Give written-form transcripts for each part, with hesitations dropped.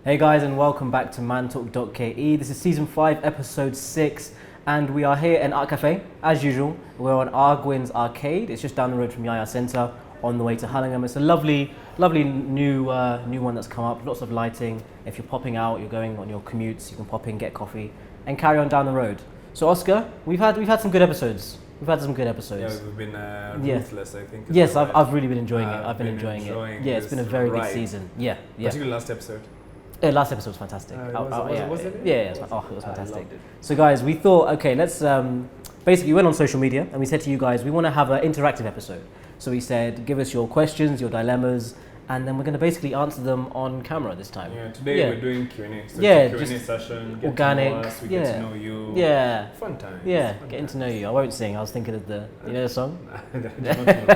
Hey guys, and welcome back to Mantalk.ke. This is season 5, episode 6, and we are here in Art Caffe, as usual. We're on Argwins Arcade. It's just down the road from Yaya Centre, on the way to Hullingham. It's a lovely new one that's come up. Lots of lighting. If you're popping out, you're going on your commutes, you can pop in, get coffee, and carry on down the road. So Oscar, we've had some good episodes. Yeah, we've been ruthless, I think. Yes, I've really been enjoying it. I've been enjoying it. Yeah, it's been a very good season. Yeah. Particularly last episode. Last episode was fantastic. Was it? Yeah, it was fantastic. So guys, we thought, okay, let's basically we went on social media and we said to you guys, we want to have an interactive episode. So we said, give us your questions, your dilemmas, and then we're going to basically answer them on camera this time. Yeah, today we're doing Q&A. So it's a Q&A session, get organic. To know us, we get to know you. Yeah. Fun times. Yeah, getting to know you. I won't sing. I was thinking of the song? I don't know the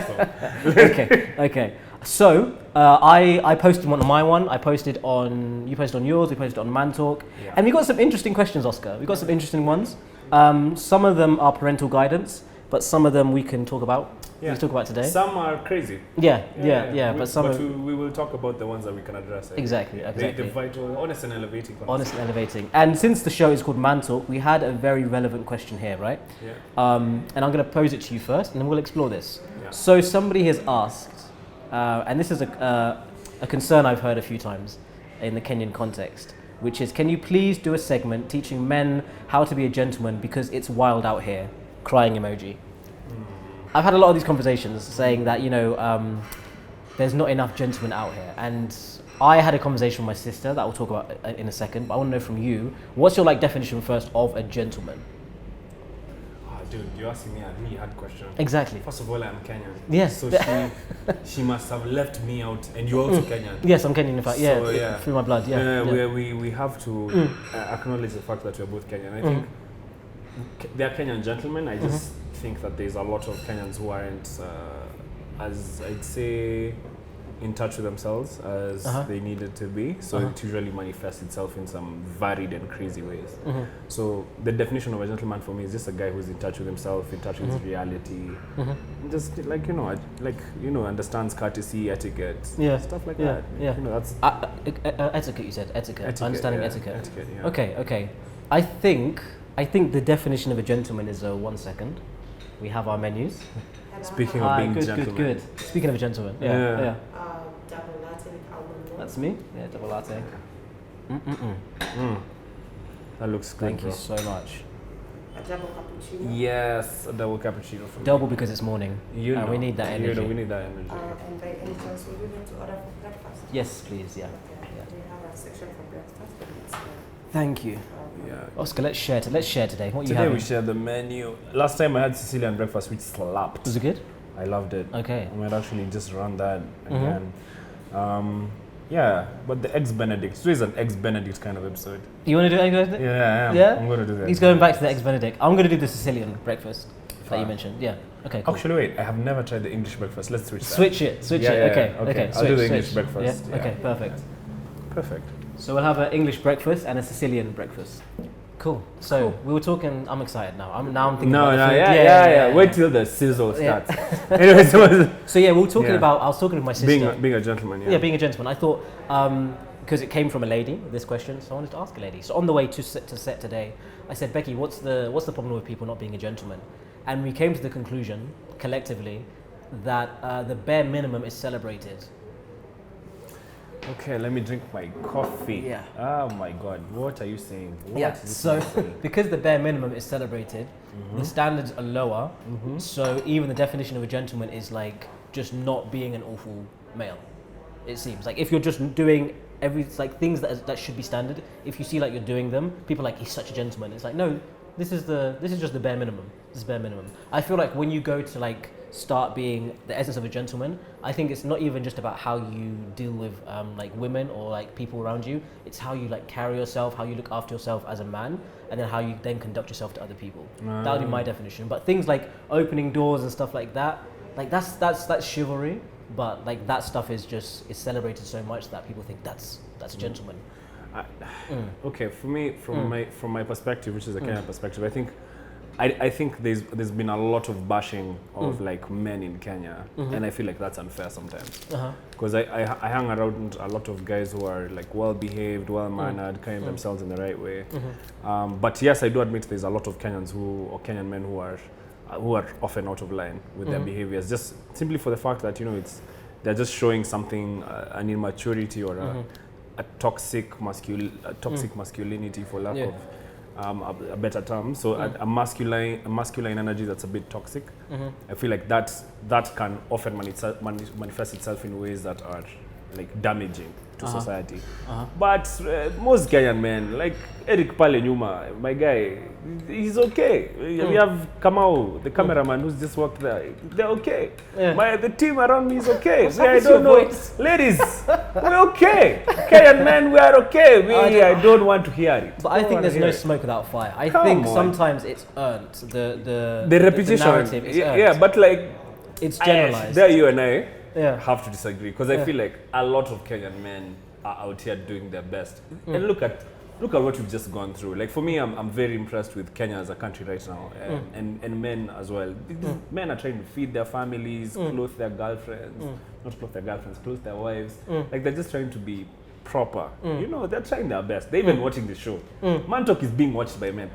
song. Okay. So, I posted one on my one, you posted on yours, we posted on Mantalk, and we got some interesting questions, Oscar. We got some interesting ones. Some of them are parental guidance, but some of them we can talk about. Yeah. We talk about today. Some are crazy. Yeah. But we will talk about the ones that we can address. Exactly. The vital, honest and elevating. Honest and elevating. And since the show is called Mantalk, we had a very relevant question here, right? Yeah. And I'm going to pose it to you first, and then we'll explore this. Yeah. So somebody has asked. And this is a concern I've heard a few times in the Kenyan context, which is, can you please do a segment teaching men how to be a gentleman because it's wild out here? Crying emoji. I've had a lot of these conversations saying that, there's not enough gentlemen out here. And I had a conversation with my sister that I'll talk about in a second, but I want to know from you, what's your definition first of a gentleman? Dude, you're asking me a really hard question. Exactly. First of all, I'm Kenyan. Yes. So she must have left me out, and you're also Kenyan. Yes, I'm Kenyan in fact. So, through my blood. We have to acknowledge the fact that we're both Kenyan. I think they are Kenyan gentlemen. I just think that there's a lot of Kenyans who aren't, as I'd say, in touch with themselves as they needed to be. So it usually manifests itself in some varied and crazy ways. So the definition of a gentleman for me is just a guy who's in touch with himself, in touch with his reality, just understands courtesy, etiquette, stuff like that. Yeah. That's etiquette. You said etiquette. Understanding etiquette. Etiquette. Yeah. Okay. I think the definition of a gentleman is 1 second. We have our menus. Speaking of being gentlemen. Good. Speaking of a gentleman. Yeah. Double latte with almond milk. That's me. Yeah, double latte. That looks good. Thank you so much. A double cappuccino. Yes, a double cappuccino for me. Double because it's morning. We need that energy. We need that energy. And by any chance, would you like to order for breakfast? Yes, please. Yeah. We have a section for breakfast. Thank you. Yeah. Oscar, let's share today. What Today you having? we share the menu. Last time I had Sicilian breakfast, which slapped. Was it good? I loved it. Okay. I might actually just run that again. But the Eggs Benedict. Today is an Eggs Benedict kind of episode. You want to do Eggs Benedict? Yeah, I am. Yeah? I'm going to do that. He's going back to the Eggs Benedict. I'm going to do the Sicilian breakfast that you mentioned. Yeah. Okay, cool. Actually, wait. I have never tried the English breakfast. Let's switch that. Switch it. Okay. I'll do the English breakfast. Yeah. Okay, perfect. Perfect. So we'll have an English breakfast and a Sicilian breakfast. Cool. So we were talking. I'm excited now. I'm thinking about the food. Yeah. Wait till the sizzle starts. Anyways, so we were talking about. I was talking with my sister. Being a gentleman. Yeah, being a gentleman. I thought because it came from a lady. This question, so I wanted to ask a lady. So on the way to set today, I said, Becky, what's the problem with people not being a gentleman? And we came to the conclusion collectively that the bare minimum is celebrated. Okay, let me drink my coffee. Yeah. Oh my God, what are you saying? So because the bare minimum is celebrated, the standards are lower. So even the definition of a gentleman is like just not being an awful male. It seems like if you're just doing things that should be standard, if you see like you're doing them, people are like, he's such a gentleman. It's like, no, this is just the bare minimum. This is bare minimum. I feel like when you go to like start being the essence of a gentleman, I think it's not even just about how you deal with like women or like people around you. It's how you like carry yourself, how you look after yourself as a man, and then how you then conduct yourself to other people. That would be my definition. But things like opening doors and stuff like that, like that's chivalry. But like that stuff is celebrated so much that people think that's a gentleman. Okay, for me, from my perspective, which is a Kenyan perspective, I think I think there's been a lot of bashing of like men in Kenya, and I feel like that's unfair sometimes. Because I hang around a lot of guys who are like well behaved, well mannered, carrying themselves in the right way. But yes, I do admit there's a lot of Kenyans or Kenyan men who are often out of line with their behaviors, just simply for the fact that they're just showing something, an immaturity or a toxic masculinity, for lack of a better term. So a masculine energy that's a bit toxic. I feel like that can often manifest itself in ways that are like damaging to society. But most Kenyan men, like Eric Pale Nyuma, my guy, he's okay. We have Kamau, the cameraman who's just worked there. They're okay. The team around me is okay. I don't know. Ladies, we're okay. Kenyan men, we are okay. I don't want to hear it. But I think there's no smoke without fire. I think sometimes it's earned. The repetition. The narrative is earned. Yeah, but like it's generalized. There you and I have to disagree, because I feel like a lot of Kenyan men are out here doing their best. And look at what we've just gone through. Like for me, I'm very impressed with Kenya as a country right now, and men as well. Men are trying to feed their families, clothe their girlfriends, not clothe their girlfriends, clothe their wives. Like they're just trying to be proper. They're trying their best. They're even watching the show. Mantalk is being watched by men.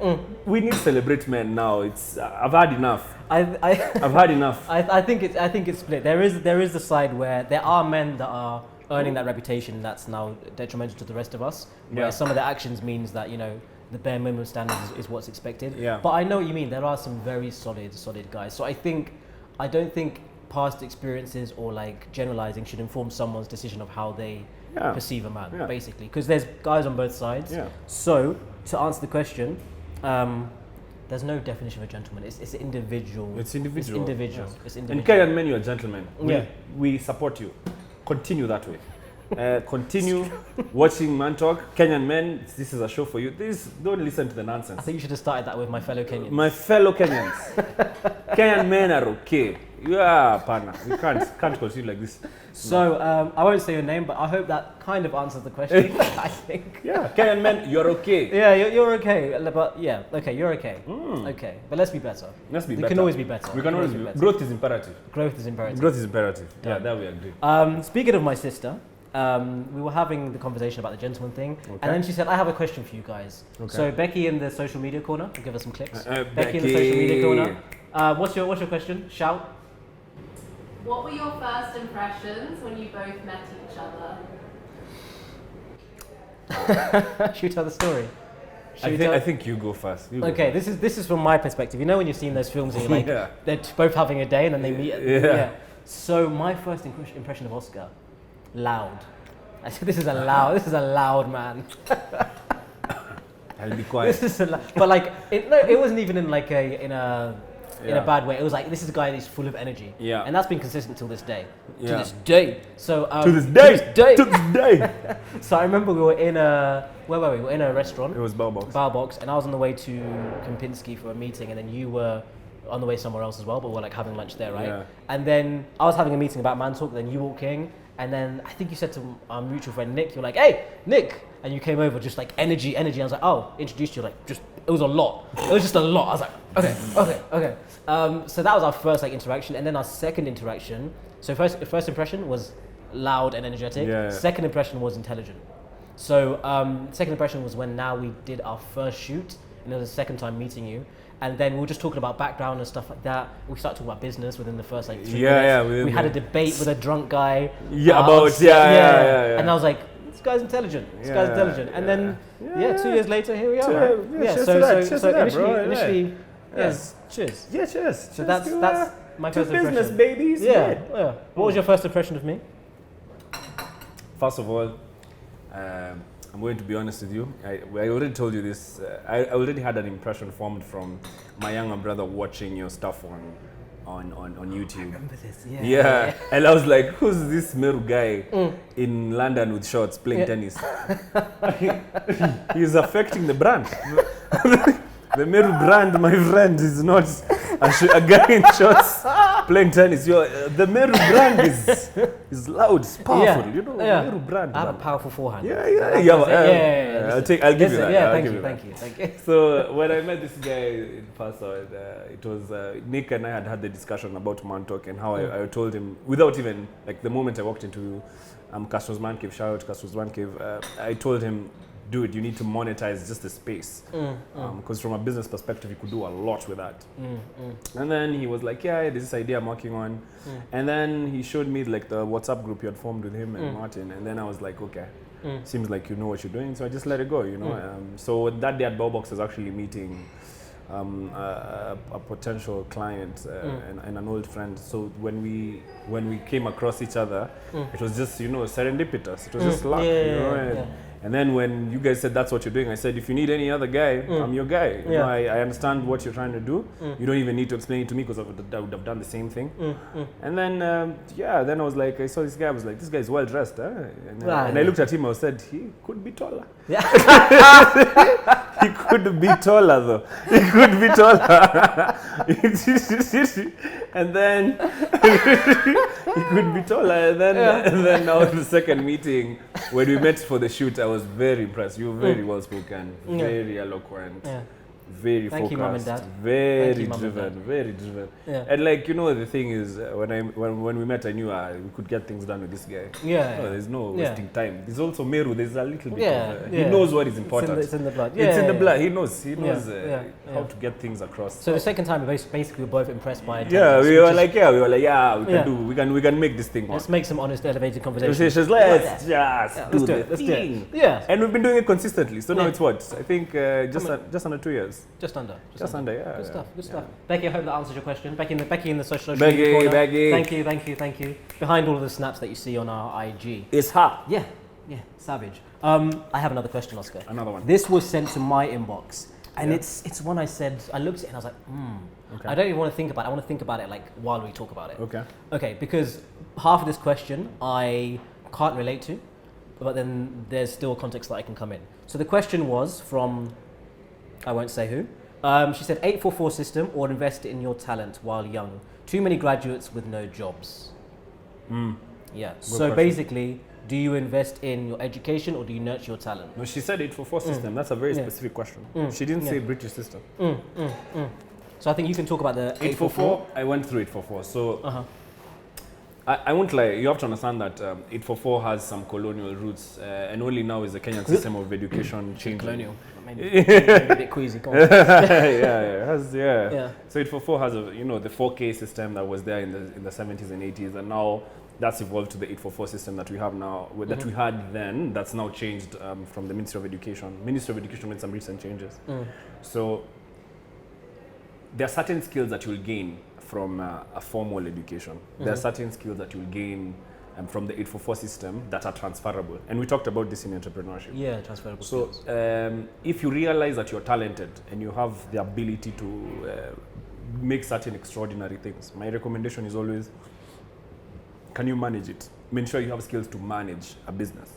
We need to celebrate men now. I've had enough. I've had enough. I think it's split. There is the side where there are men that are earning that reputation that's now detrimental to the rest of us. Where some of the actions means that the bare minimum standards is what's expected. But I know what you mean. There are some very solid guys. So I don't think past experiences or like generalizing should inform someone's decision of how they perceive a man, basically, because there's guys on both sides. So to answer the question, there's no definition of a gentleman. It's individual. It's individual. It's individual. And Kenyan men, you're a gentleman. We support you. Continue that way. Continue watching Mantalk. Kenyan men, this is a show for you. Don't listen to the nonsense. I think you should have started that with my fellow Kenyans. My fellow Kenyans. Kenyan men are okay. Partner. We can't continue like this. So I won't say your name, but I hope that kind of answers the question. I think. Kenyan men, you're okay. You're okay. But okay, you're okay. Okay, but let's be better. We can always be better. We can always be better. Growth is imperative. Growth is imperative. Growth is imperative. Yeah, that we agree. Speaking of my sister, we were having the conversation about the gentleman thing, and then she said, I have a question for you guys. So Becky in the social media corner, we'll give us some clicks. Becky in the social media corner. What's your question? Shout. What were your first impressions when you both met each other? Should we tell the story? I think you go first. Okay, this is from my perspective. When you've seen those films and you're like, they're both having a day and then they meet. So my first impression of Oscar, loud. I said, this is a loud man. I'll be quiet. But like, it wasn't even in like in a bad way. It was like, this is a guy that's full of energy. And that's been consistent till this day. To this day. So to this day. So I remember we were in where were we? We were in a restaurant. It was Box, and I was on the way to Kempinski for a meeting, and then you were on the way somewhere else as well, but we were like having lunch there, right? And then I was having a meeting about Mantalk, then you walk in, and then I think you said to our mutual friend Nick, you're like, hey, Nick! And you came over just like energy. I was like, oh, introduced you, like it was a lot. It was just a lot. I was like, okay. So that was our first like interaction, and then our second interaction. So first impression was loud and energetic. Second impression was intelligent. So second impression was when we did our first shoot, and it was the second time meeting you. And then we were just talking about background and stuff like that. We started talking about business within the first like 3 minutes. We had a debate with a drunk guy. And I was like, this guy's intelligent. And then 2 years later, here we are. So initially, cheers. Yeah, cheers. So that's my first impression. Business, babies. What was your first impression of me? First of all, I'm going to be honest with you. I already told you this. I already had an impression formed from my younger brother watching your stuff on YouTube. I remember this. And I was like, who's this Meru guy in London with shorts playing tennis? He's affecting the brand. The Meru brand, my friend, is not a guy in shorts playing tennis. The Meru brand is loud, it's powerful. You know, Meru brand. I have a man. powerful forehand. Yeah. I'll give you that. Yeah, I'll give you that. thank you. So when I met this guy in person, it was Nick and I had the discussion about Mantalk and how I told him, without even, like the moment I walked into Castro's Man Cave, shout out Castro's Man Cave, I told him, dude, you need to monetize just the space. Because from a business perspective, you could do a lot with that. And then he was like, yeah, there's this idea I'm working on. And then he showed me like the WhatsApp group you had formed with him and Martin. And then I was like, okay, seems like you know what you're doing. So I just let it go, you know. So that day at Bowbox, I was actually meeting a potential client and an old friend. So when we came across each other, it was just, you know, serendipitous. It was just luck, you know. And then when you guys said that's what you're doing, I said, if you need any other guy, I'm your guy. You know, I understand what you're trying to do. You don't even need to explain it to me because I would have done the same thing. And then, then I was like, I saw this guy, I was like, this guy's well dressed. And I looked at him, I said, he could be taller. Yeah. He could be taller though. He could be taller. And then he could be taller. And then now the second meeting, when we met for the shoot, I was very impressed. You were very well spoken, very eloquent, very Thank you, Mum and focused, Dad. very Mum and driven, very driven. Yeah. And like, you know, the thing is, when we met, I knew we could get things done with this guy. No, there's no wasting time. There's also Meru. There's a little bit of he knows what is important. It's in the blood. It's in the blood. He knows how to get things across. So the second time, we basically were both impressed by it. We were like, we can make this thing work. Let's make some honest, elevated conversation. Let's just do the thing. Yeah. And we've been doing it consistently. So now it's what? I think just under 2 years. Just under. Yeah. Good stuff. Becky, I hope that answers your question. Becky in the social Becky, media corner. Becky. Thank you. Behind all of the snaps that you see on our IG. It's hot. Yeah, savage. I have another question, Oscar. Another one. This was sent to my inbox, and it's one I said. I looked at it and I was like, Okay. I don't even want to think about it. I want to think about it like while we talk about it. Okay. Because half of this question I can't relate to, but then there's still context that I can come in. So the question was from, I won't say who. She said 844 system or invest in your talent while young. Too many graduates with no jobs. Yeah. So question. basically, do you invest in your education or do you nurture your talent? No, she said 844 system. That's a very specific question. She didn't say British system. So I think you can talk about the 844. I went through 844. So I won't lie. You have to understand that 844 has some colonial roots, and only now is the Kenyan system of education changing. Colonial. Maybe a bit queasy. Go on. Yeah. So 844 has the 4K system that was there in the 70s and 80s, and now that's evolved to the 844 system that we have now, that we had then. That's now changed from the Ministry of Education. Ministry of Education made some recent changes. So there are certain skills that you'll gain from a formal education. There are certain skills that you'll gain from the 844 system that are transferable. And we talked about this in entrepreneurship. Yeah, transferable So skills. if you realize that you're talented and you have the ability to make certain extraordinary things, my recommendation is always, can you manage it? Make sure you have skills to manage a business,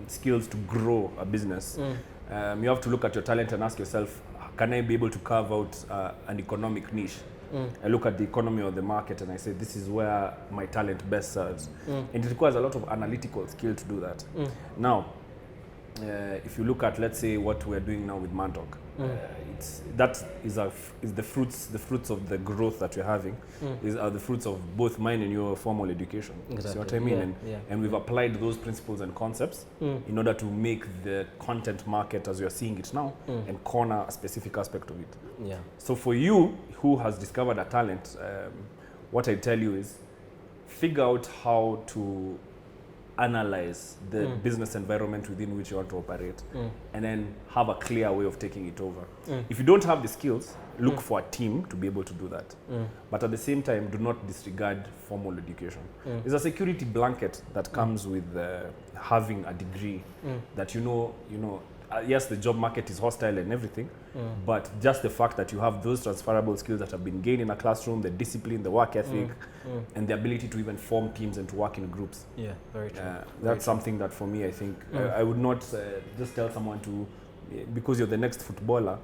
skills to grow a business. You have to look at your talent and ask yourself, can I be able to carve out an economic niche? I look at the economy of the market and I say, this is where my talent best serves. And it requires a lot of analytical skill to do that. Now, if you look at, let's say, what we're doing now with Mantalk, that is the fruits of the growth that we're having, are the fruits of both mine and your formal education. Exactly. See what I mean? And we've applied those principles and concepts in order to make the content market as you're seeing it now and corner a specific aspect of it. Yeah. So for you who has discovered a talent, what I tell you is figure out how to analyze the business environment within which you want to operate and then have a clear way of taking it over. If you don't have the skills, look for a team to be able to do that. But at the same time, do not disregard formal education. There's a security blanket that comes with having a degree that yes, the job market is hostile and everything, but just the fact that you have those transferable skills that have been gained in a classroom, the discipline, the work ethic, and the ability to even form teams and to work in groups. Yeah, very true. That's something that for me, I think, I would not just tell someone to, because you're the next footballer,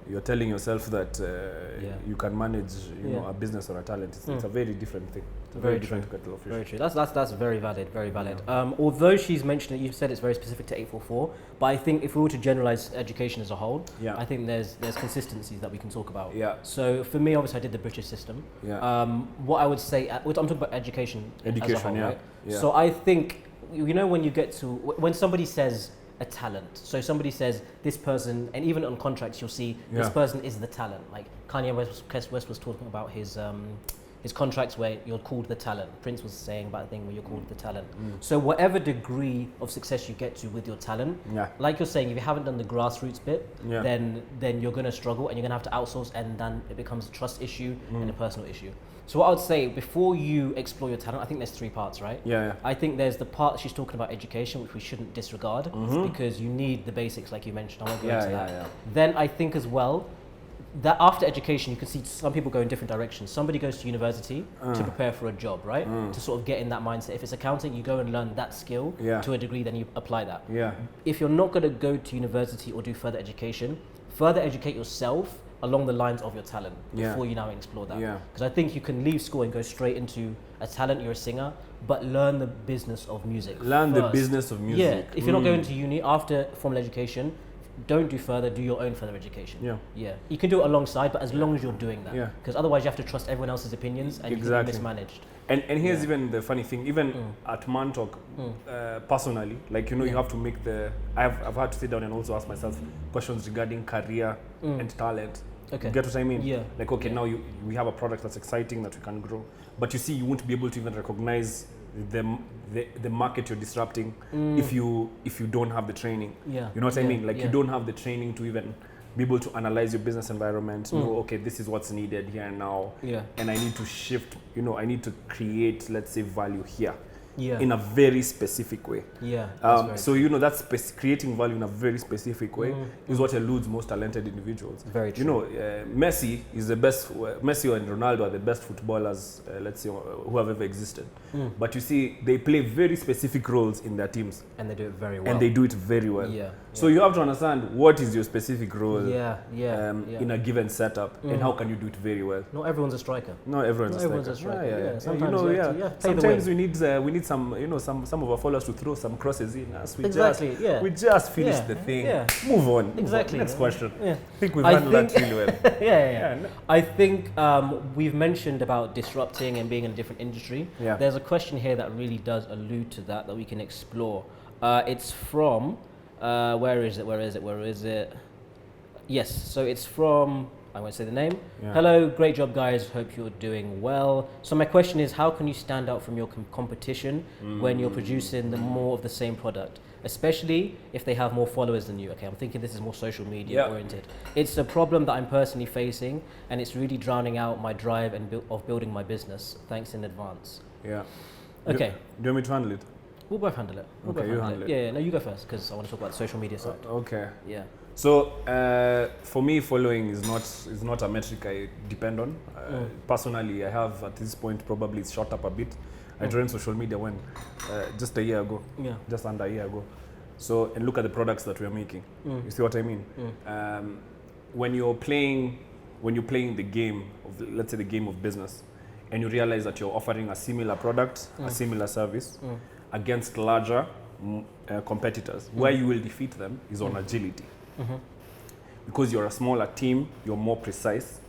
you're telling yourself that Yeah. you can manage, you know, Yeah. a business or a talent. It's a very different thing. It's a Very very different kettle of fish. Very true. That's very valid. Very valid. Although she's mentioned it, you said it's very specific to 844. But I think if we were to generalize education as a whole, Yeah. I think there's consistencies that we can talk about. Yeah. So for me, obviously, I did the British system. Yeah. What I would say, I'm talking about education as a Education, whole, yeah. right? Yeah. So I think you know when you get to when somebody says a talent. So somebody says this person, and even on contracts, you'll see this Yeah. person is the talent. Like Kanye West was talking about his contracts where you're called the talent. Prince was saying about a thing where you're called the talent. So whatever degree of success you get to with your talent, Yeah. like you're saying, if you haven't done the grassroots bit, Yeah. then you're gonna struggle and you're gonna have to outsource, and then it becomes a trust issue and a personal issue. So what I would say, before you explore your talent, I think there's 3 parts, right? Yeah. I think there's the part she's talking about education, which we shouldn't disregard because you need the basics, like you mentioned. I won't go Yeah, into yeah, that. yeah. Then I think as well that after education, you can see some people go in different directions. Somebody goes to university to prepare for a job, right? To sort of get in that mindset. If it's accounting, you go and learn that skill Yeah. to a degree, then you apply that. Yeah. If you're not going to go to university or do further education, further educate yourself along the lines of your talent Yeah. before you now explore that. Yeah. Because I think you can leave school and go straight into a talent, you're a singer, but learn the business of music. Learn the first. business of music. Yeah, if you're not going to uni after formal education, don't do further, do your own further education. Yeah. Yeah. You can do it alongside, but as long as you're doing that. Yeah. Because otherwise you have to trust everyone else's opinions and you can Exactly. be mismanaged. And here's even the funny thing, even at Mantalk, personally, like, you know, you have to make I've had to sit down and also ask myself questions regarding career and talent. Okay. You get what I mean? Yeah. Like, okay, now we have a product that's exciting that we can grow, but you see, you won't be able to even recognize the market you're disrupting if you don't have the training. Yeah. You know what I Yeah. mean? Like, Yeah. you don't have the training to even be able to analyze your business environment, know, okay, this is what's needed here and now, Yeah. and I need to shift, you know, I need to create, let's say, value here Yeah. in a very specific way. Yeah. that's very So, you know, that's creating value in a very specific way is what eludes most talented individuals. Very You know, Messi is the best, Messi and Ronaldo are the best footballers, let's say, who have ever existed. But you see, they play very specific roles in their teams. and they do it very well. And they do it very well. Yeah. So you have to understand what is your specific role Yeah. in a given setup and how can you do it very well. Not everyone's a striker. No, everyone's Not a everyone's striker. a striker, yeah. You Sometimes know, you have to, play the sometimes wing. we need some, you know, some of our followers to throw some crosses in us. Exactly, yeah. We just finish Yeah, the thing. yeah. Move on. Exactly. Next question. Yeah. I think we've I handled that think- really well. Yeah. no. I think we've mentioned about disrupting and being in a different industry. Yeah. There's a question here that really does allude to that we can explore. It's from, where is it? Yes, so it's from, I won't say the name. Yeah. Hello, great job guys, hope you're doing well. So my question is, how can you stand out from your competition when you're producing more of the same product? Especially if they have more followers than you. Okay, I'm thinking this is more social media Yeah. oriented. It's a problem that I'm personally facing, and it's really drowning out my drive and of building my business. Thanks in advance. Yeah. Okay, Do you want me to handle it? we'll both handle it. We'll Okay, both you handle it. Yeah, no, you go first because I want to talk about the social media side. Okay. Yeah. So for me, following is not a metric I depend on. Personally, I have at this point probably it's shot up a bit. I joined social media when just a year ago, Yeah. just under a year ago. So and look at the products that we are making. You see what I mean? When you're playing the game of let's say the game of business, and you realize that you're offering a similar product, a similar service against larger competitors, where you will defeat them is on agility. Because you're a smaller team, you're more precise,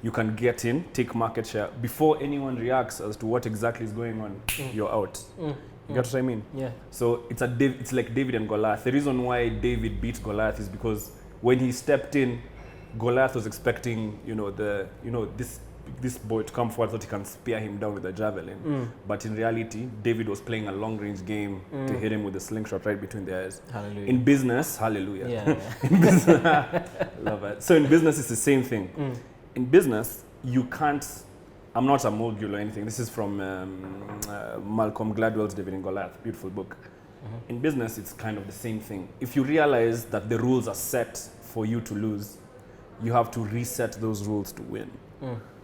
you can get in, take market share before anyone reacts as to what exactly is going on. You're out. You get what I mean? Yeah. So it's like David and Goliath. The reason why David beat Goliath is because when he stepped in, Goliath was expecting this boy to come forward so that he can spear him down with a javelin. But in reality, David was playing a long-range game to hit him with a slingshot right between the eyes. Hallelujah. In business, hallelujah. Yeah. In business, love it. So in business, it's the same thing. In business, you can't. I'm not a mogul or anything. This is from Malcolm Gladwell's David and Goliath, beautiful book. In business, it's kind of the same thing. If you realize that the rules are set for you to lose, you have to reset those rules to win.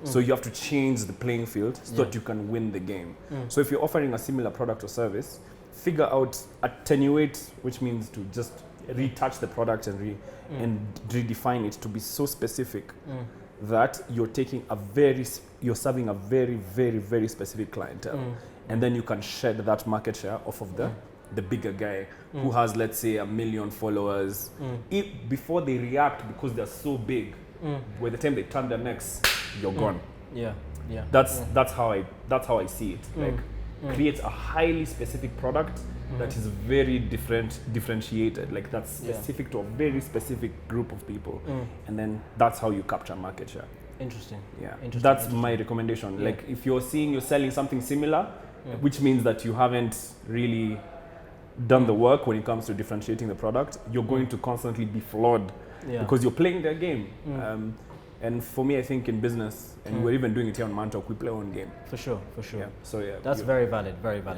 So you have to change the playing field so that you can win the game. So if you're offering a similar product or service, figure out, attenuate, which means to just retouch the product and redefine it to be so specific that you're serving a very, very, very specific clientele, and then you can shed that market share off of the bigger guy who has, let's say, 1 million followers. Before they react, because they're so big, by the time they turn their necks, you're gone. Yeah. That's how I see it. Like, create a highly specific product that is very differentiated, like that's specific to a very specific group of people, and then that's how you capture market share. Interesting. That's my recommendation. Like, if you're selling something similar, which means that you haven't really done the work when it comes to differentiating the product, you're going to constantly be flawed because you're playing their game. And for me, I think in business, and we're even doing it here on Mantalk, we play our own game. For sure. Yeah. So that's very valid.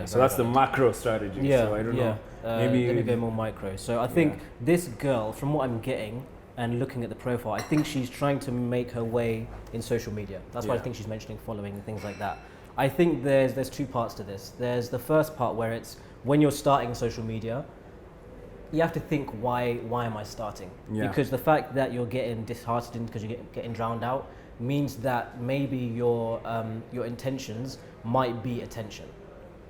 So that's the macro strategy. Yeah. So I don't know. Maybe let me go more micro. So I think this girl, from what I'm getting and looking at the profile, I think she's trying to make her way in social media. That's why I think she's mentioning following and things like that. I think there's two parts to this. There's the first part where it's when you're starting social media, you have to think, why am I starting? Because the fact that you're getting disheartened because you're getting drowned out means that maybe your intentions might be attention.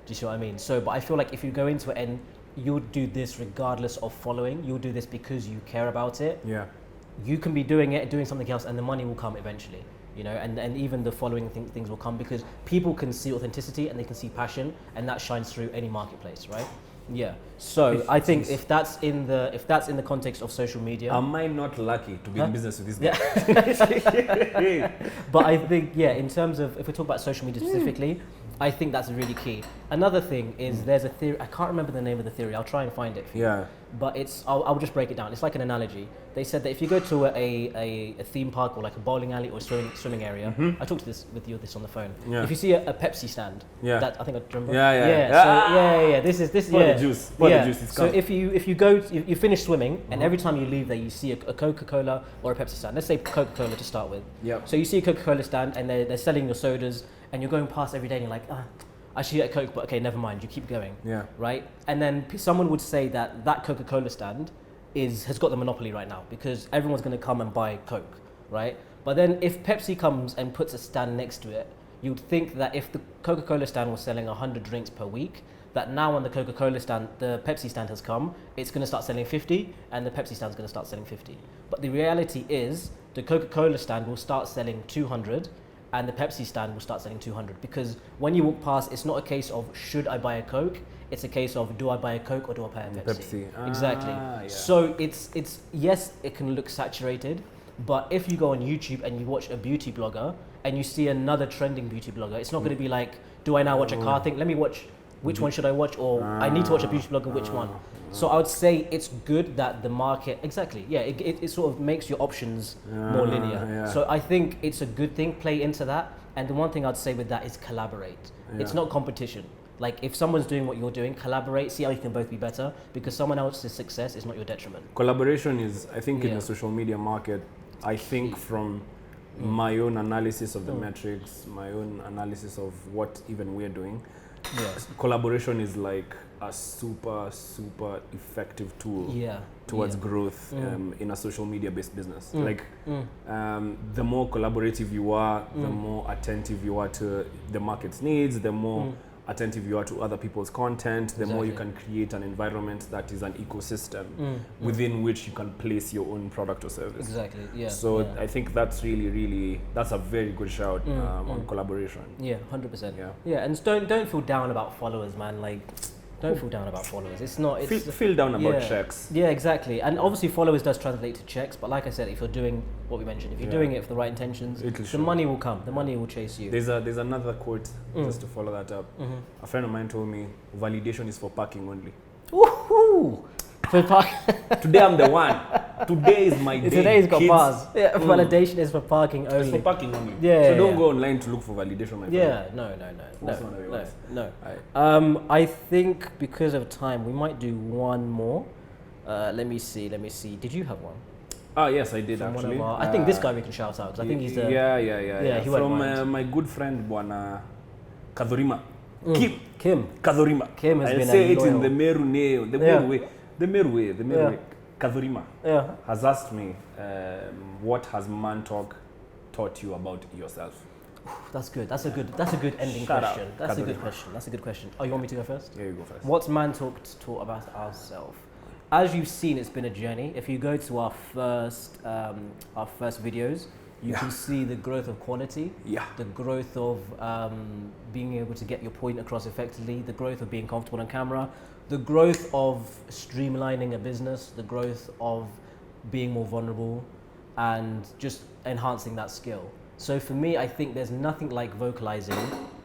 Do you see what I mean? So, but I feel like if you go into it and you do this regardless of following, you'll do this because you care about it. You can be doing something else, and the money will come eventually. You know, and even the following things will come because people can see authenticity and they can see passion, and that shines through any marketplace, right? Yeah. So I think if that's in the context of social media, am I not lucky to be in business with this guy? But I think in terms of if we talk about social media specifically, I think that's really key. Another thing is there's a theory. I can't remember the name of the theory. I'll try and find it for you. But I'll just break it down. It's like an analogy. They said that if you go to a theme park or like a bowling alley or a swimming area, I talked this on the phone. If you see a Pepsi stand, that I think I remember. This is the juice. The juice. So if you go, you finish swimming, and every time you leave there, you see a Coca-Cola or a Pepsi stand. Let's say Coca-Cola to start with. So you see a Coca-Cola stand, and they're selling your sodas, and you're going past every day, and you're like, I should get a Coke, but okay, never mind. You keep going. Right. And then someone would say that Coca-Cola stand has got the monopoly right now because everyone's going to come and buy Coke, right? But then if Pepsi comes and puts a stand next to it, you'd think that if the Coca-Cola stand was selling 100 drinks per week, that now when the Coca-Cola stand, the Pepsi stand has come, it's going to start selling 50 and the Pepsi stand is going to start selling 50. But the reality is the Coca-Cola stand will start selling 200 and the Pepsi stand will start selling 200 because when you walk past, it's not a case of should I buy a Coke, it's a case of do I buy a Coke or do I buy a Pepsi? Exactly. So it's yes, it can look saturated, but if you go on YouTube and you watch a beauty blogger and you see another trending beauty blogger, it's not going to be like, do I now watch a car thing? Let me watch, which one should I watch? Or I need to watch a beauty blogger, which one? So I would say it's good that the market, it sort of makes your options more linear. So I think it's a good thing, play into that. And the one thing I'd say with that is collaborate. It's not competition. Like if someone's doing what you're doing, collaborate, see how you can both be better because someone else's success is not your detriment. Collaboration is, I think in the social media market, I think from my own analysis of the metrics, my own analysis of what even we're doing, collaboration is like a super effective tool towards growth in a social media based business. Like the more collaborative you are, the more attentive you are to the market's needs, the more attentive you are to other people's content, the more you can create an environment that is an ecosystem within which you can place your own product or service. So I think that's really that's a very good shout on collaboration. 100%. And don't feel down about followers, man. Like don't feel down about followers. It's not. It's feel down about checks. Exactly. And obviously followers does translate to checks. But like I said, if you're doing what we mentioned, if you're doing it for the right intentions, the money will come. The money will chase you. There's another quote just to follow that up. A friend of mine told me validation is for parking only. Woohoo! For Today I'm the one. Today is my day. Today's got bars. Validation is for parking only. It's for parking only. So don't go online to look for validation, my friend. No. I think because of time, we might do one more. Let me see. Did you have one? Yes, I did actually. I think this guy we can shout out because I think he's the. Yeah. From my good friend, Bwana Kadhorima. Kim Kadhorima. Kim has been say it in the Meru name. The Meru way. Kadhurima Yeah. has asked me, what has Mantalk taught you about yourself? That's good. That's a good ending Shout out, question. That's a good Kadhurima. question. That's a good question. Oh, you want me to go first? Yeah, you go first. What's Mantalk taught about ourselves? As you've seen, it's been a journey. If you go to our first videos, you can see the growth of quality, Yeah. the growth of being able to get your point across effectively, the growth of being comfortable on camera, the growth of streamlining a business, the growth of being more vulnerable, and just enhancing that skill. So for me, I think there's nothing like vocalizing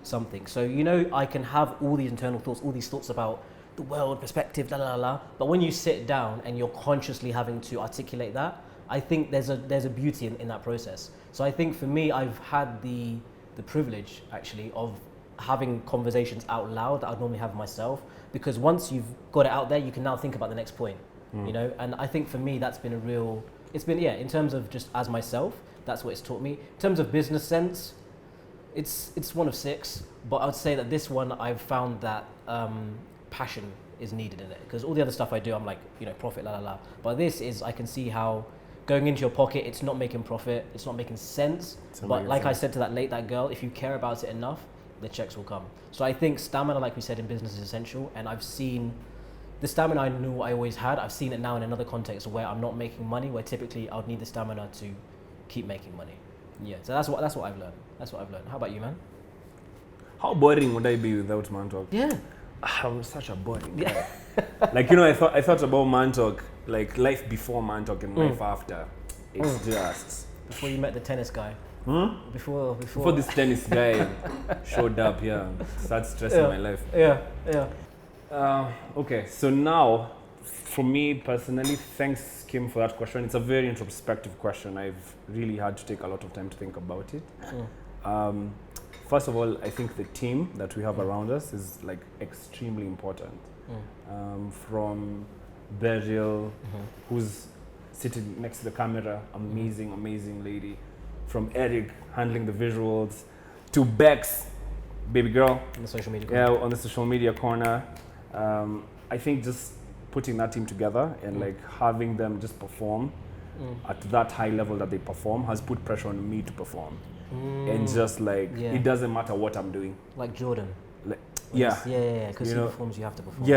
something. So, you know, I can have all these internal thoughts, all these thoughts about the world, perspective, la la la. But when you sit down and you're consciously having to articulate that, I think there's a beauty in that process. So I think for me, I've had the privilege actually of having conversations out loud that I'd normally have myself, because once you've got it out there, you can now think about the next point, you know? And I think for me, that's been in terms of just as myself, that's what it's taught me. In terms of business sense, it's one of 6, but I would say that this one, I've found that passion is needed in it, because all the other stuff I do, I'm like, you know, profit, la la la. But this is, I can see how going into your pocket, it's not making profit, it's not making sense. But like I said to that girl, if you care about it enough, the checks will come. So I think stamina, like we said in business, is essential. And I've seen the stamina I knew I always had. I've seen it now in another context where I'm not making money, where typically I would need the stamina to keep making money. Yeah, so that's what I've learned. That's what I've learned. How about you, man? How boring would I be without Mantalk? Yeah. I'm such a boring guy. Like, you know, I thought about Mantalk, like life before Mantalk and life after. It's just Before you met the tennis guy. Before this tennis guy showed up here, started stressing my life. Yeah. Okay, so now, for me personally, thanks Kim for that question. It's a very introspective question. I've really had to take a lot of time to think about it. First of all, I think the team that we have around us is like extremely important. From Beryl, who's sitting next to the camera, amazing lady. From Eric, handling the visuals, to Bex, baby girl. On the social media. Yeah, on the social media corner. I think just putting that team together and like having them just perform at that high level that they perform has put pressure on me to perform. And just like, it doesn't matter what I'm doing. Like Jordan. Like, Yeah, because he performs, you have to perform.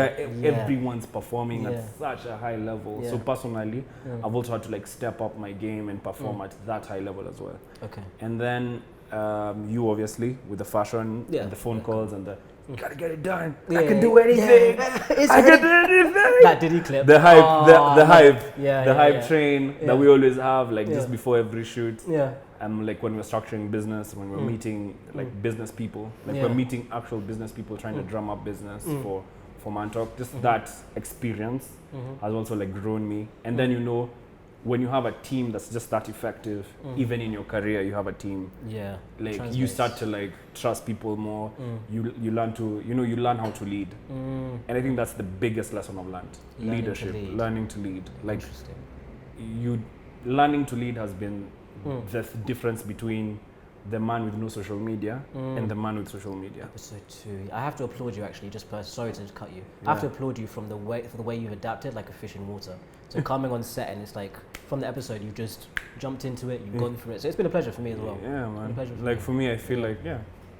Everyone's performing at such a high level. So personally, I've also had to like step up my game and perform at that high level as well. Okay. And then you obviously with the fashion and the phone calls and the gotta get it done. I can do anything. I can do anything. That Diddy clip. The hype, the hype, the hype train that we always have, like just before every shoot. Yeah. Like when we're structuring business, when we're meeting like business people, like we're meeting actual business people trying to drum up business for Mantalk. Just that experience has also like grown me. And then you know, when you have a team that's just that effective, even in your career, you have a team. Yeah. Like you start to like trust people more. You learn to you learn how to lead. And I think that's the biggest lesson I've learned. Leadership, learning to lead. Like learning to lead has been the difference between the man with no social media and the man with social media. Episode 2. I have to applaud you actually, sorry to cut you. I have to applaud you for the way you've adapted like a fish in water. So coming on set and it's like, from the episode, you've just jumped into it, you've gone through it. So it's been a pleasure for me as well. Yeah, man. For for me, I feel like,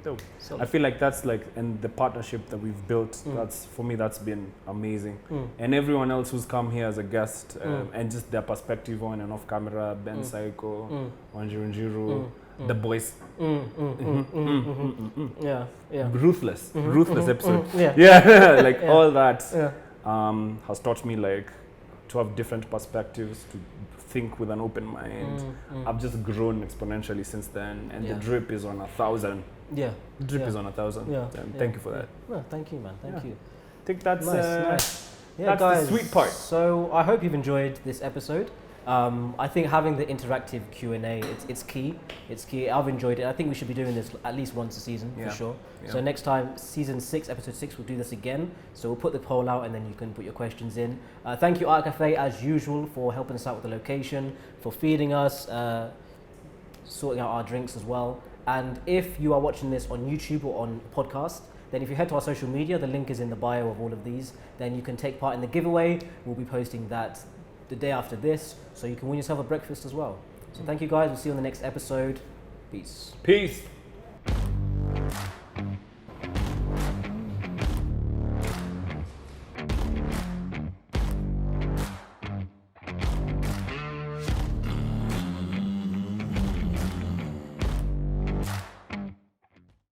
dope. I feel like that's like, and the partnership that we've built, that's, for me, that's been amazing. And everyone else who's come here as a guest, and just their perspective on and off camera, Ben Psycho, Wanjiru, the boys. Yeah. Ruthless episode. Like all that has taught me like to have different perspectives, to think with an open mind. I've just grown exponentially since then, and the drip is on 1,000. The drip is on 1,000. And thank you for that. Well, thank you, man. Thank you. I think that's nice. that's guys, the sweet part. So I hope you've enjoyed this episode. I think having the interactive Q&A, it's key. It's key. I've enjoyed it. I think we should be doing this at least once a season for sure. So next time, season 6, episode 6, we'll do this again. So we'll put the poll out and then you can put your questions in. Thank you, Art Caffe, as usual, for helping us out with the location, for feeding us, sorting out our drinks as well. And if you are watching this on YouTube or on podcast, then if you head to our social media, the link is in the bio of all of these, then you can take part in the giveaway. We'll be posting that the day after this, so you can win yourself a breakfast as well. So thank you guys. We'll see you on the next episode. Peace. Peace.